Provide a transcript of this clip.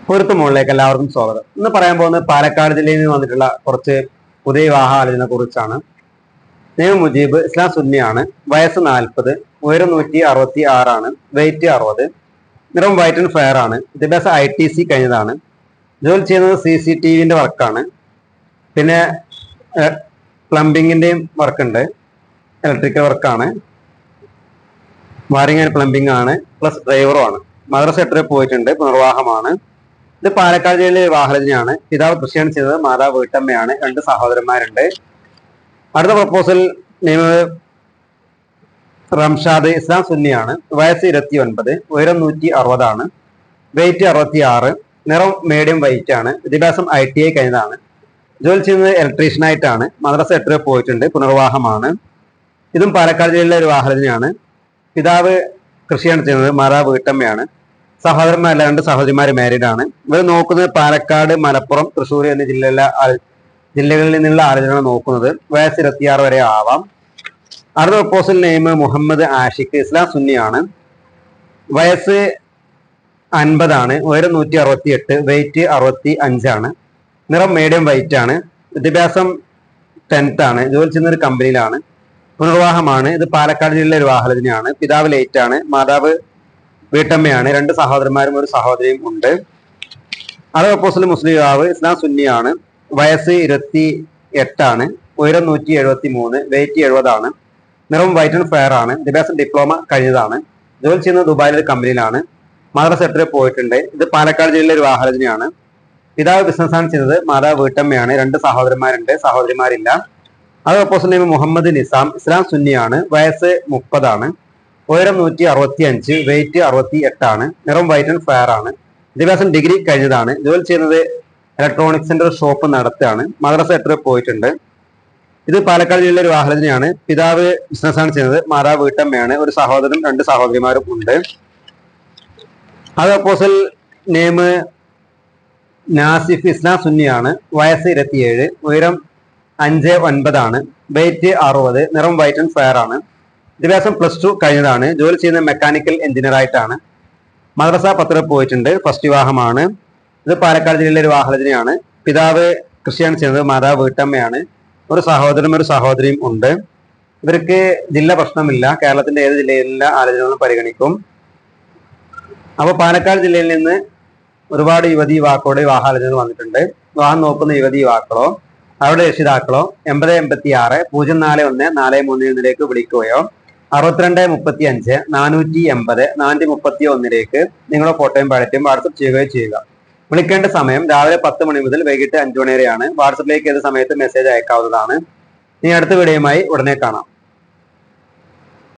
പൊരുത്ത മുകളിലേക്ക് എല്ലാവർക്കും സ്വാഗതം. ഇന്ന് പറയാൻ പോകുന്നത് പാലക്കാട് ജില്ലയിൽ നിന്ന് വന്നിട്ടുള്ള കുറച്ച് പുതിയ വിവാഹ ആലോചനയെ കുറിച്ചാണ്. നെയ്മ് മുജീബ്, ഇസ്ലാം സുന്നിയാണ്, വയസ്സ് 40, ഉയരം 166, വെയിറ്റ് 60, നിറം വൈറ്റ് ആൻഡ് ഫെയർ ആണ്, വിദ്യാഭ്യാസം ITC കഴിഞ്ഞതാണ്, ജോലി ചെയ്യുന്നത് CCTVന്റെ വർക്കാണ്, പിന്നെ പ്ലംബിങ്ങിന്റെയും വർക്കുണ്ട്, ഇലക്ട്രിക്കൽ വർക്കാണ്, വയറിംഗ് ആൻഡ് പ്ലംബിംഗ് ആണ്, പ്ലസ് ഡ്രൈവറും ആണ്. മദ്രസ 8 വരെ പോയിട്ടുണ്ട്, പുനർവാഹമാണ്. ഇത് പാലക്കാട് ജില്ലയിലെ വിവാഹരചനയാണ്. പിതാവ് കൃഷിയാണ് ചെയ്തത്, മാതാവ് വീട്ടമ്മയാണ്, 2 സഹോദരന്മാരുണ്ട്. അടുത്ത പ്രപ്പോസൽ നെയ്മ് റംഷാദ്, ഇസ്ലാം സുന്നിയാണ്, വയസ്സ് 29, ഉയരം 160, വെയിറ്റ് 66, നിറം മീഡിയം വൈറ്റ് ആണ്, വിദ്യാഭ്യാസം ITI കഴിഞ്ഞതാണ്, ജോലി ചെയ്യുന്നത് ഇലക്ട്രീഷ്യനായിട്ടാണ്, മദ്രസ 8 വരെ പോയിട്ടുണ്ട്, പുനർവാഹമാണ്. ഇതും പാലക്കാട് ജില്ലയിലെ ഒരു വിവാഹരചനയാണ്. പിതാവ് കൃഷിയാണ് ചെയ്യുന്നത്, മാതാവ് വീട്ടമ്മയാണ്, സഹോദരന്മാരല്ല, 2 സഹോദരിമാർ മാരീഡ് ആണ്. ഇവർ നോക്കുന്നത് പാലക്കാട്, മലപ്പുറം, തൃശ്ശൂർ എന്നീ ജില്ലകളിൽ നിന്നുള്ള ആലോചന നോക്കുന്നത്. വയസ്സ് 26 വരെ ആവാം. അടുത്ത പ്രപ്പോസൽ നെയ്മ് മുഹമ്മദ് ആഷിഖ്, ഇസ്ലാം സുന്നിയാണ്, വയസ്സ് 50, ഉയരം 168, വെയിറ്റ് 65, നിറം മീഡിയം വൈറ്റ് ആണ്, വിദ്യാഭ്യാസം 10th ആണ്, ജോലി ചെയ്യുന്ന ഒരു കമ്പനിയിലാണ്, പുനർവാഹമാണ്. ഇത് പാലക്കാട് ജില്ലയിലെ ഒരു വിവാഹരചനയാണ്. പിതാവ് ലേറ്റ് ആണ്, മാതാവ് വീട്ടമ്മയാണ്, 2 സഹോദരന്മാരും 1 സഹോദരിയും ഉണ്ട്. അത് പ്രപ്പോസൽ മുസ്ലിം യുവാവ്, ഇസ്ലാം സുന്നിയാണ്, വയസ്സ് 28, ഉയരം 173, വെയിറ്റ് 70, നിറം വൈറ്റ് ആൻഡ് ഫെയർ ആണ്, വിദ്യാഭ്യാസം ഡിപ്ലോമ കഴിഞ്ഞതാണ്, ജോലി ചെയ്യുന്നത് ദുബായിലെ ഒരു കമ്പനിയിലാണ്, മദ്രസ 8 വരെ പോയിട്ടുണ്ട്. ഇത് പാലക്കാട് ജില്ലയിലെ ഒരു വിവാഹരചനയാണ്. പിതാവ് ബിസിനസ്സാണ് ചെയ്യുന്നത്, മാതാവ് വീട്ടമ്മയാണ്, 2 സഹോദരന്മാരുണ്ട്, സഹോദരിമാരില്ല. അത് പ്രപ്പോസൽ നെയ്മ് മുഹമ്മദ് നിസാം, ഇസ്ലാം സുന്നിയാണ്, വയസ്സ് 30, ഉയരം 165, വെയിറ്റ് 68, നിറം വൈറ്റ് ആൻഡ് ഫെയർ ആണ്, വിദ്യാഭ്യാസം ഡിഗ്രി കഴിഞ്ഞതാണ്, ജോലി ചെയ്യുന്നത് ഇലക്ട്രോണിക്സിന്റെ ഒരു ഷോപ്പ് നടത്തുകയാണ്, മദ്രസ 8 വരെ പോയിട്ടുണ്ട്. ഇത് പാലക്കാട് ജില്ലയിലെ ഒരു വിവാഹരചനയാണ്. പിതാവ് ബിസിനസ്സാണ് ചെയ്യുന്നത്, മാതാവ് വീട്ടമ്മയാണ്, 1 സഹോദരനും 2 സഹോദരിമാരും ഉണ്ട്. അത് പ്രപ്പോസൽ നെയ്മ് നാസിഫ്, ഇസ്ലാം സുന്നിയാണ്, വയസ്സ് 27, ഉയരം 5'9", വെയിറ്റ് 60, നിറം വൈറ്റ് ആൻഡ് ഫെയർ ആണ്, വിദ്യാഭ്യാസം +2 കഴിഞ്ഞതാണ്, ജോലി ചെയ്യുന്ന മെക്കാനിക്കൽ എഞ്ചിനീയർ ആയിട്ടാണ്, മദ്രസ 10 വരെ പോയിട്ടുണ്ട്, ഫസ്റ്റ് വിവാഹമാണ്. ഇത് പാലക്കാട് ജില്ലയിലെ ഒരു വിവാഹരചനയാണ്. പിതാവ് കൃഷിയാണ് ചെയ്യുന്നത്, മാതാവ് വീട്ടമ്മയാണ്, 1 സഹോദരനും 1 സഹോദരിയും ഉണ്ട്. ഇവർക്ക് ജില്ല പ്രശ്നമില്ല, കേരളത്തിന്റെ ഏത് ജില്ലയിലുള്ള ആലോചനകളും പരിഗണിക്കും. അപ്പോൾ പാലക്കാട് ജില്ലയിൽ നിന്ന് ഒരുപാട് യുവതി യുവാക്കളുടെ വിവാഹാലോചനകൾ വന്നിട്ടുണ്ട്. വിവാഹം നോക്കുന്ന യുവതി യുവാക്കളോ അവരുടെ രക്ഷിതാക്കളോ 8086 041 43 എന്നതിലേക്ക് വിളിക്കുകയോ 6235 480 431 നിങ്ങളുടെ ഫോട്ടോയും ബയോഡേറ്റയും വാട്സപ്പ് ചെയ്യുകയോ ചെയ്യുക. വിളിക്കേണ്ട സമയം രാവിലെ 10 മണി മുതൽ വൈകിട്ട് 5 മണി വരെയാണ്. വാട്സപ്പിലേക്ക് ഏത് സമയത്ത് മെസ്സേജ് അയക്കാവുന്നതാണ്. ഇനി അടുത്ത വീഡിയോയുമായി ഉടനെ കാണാം.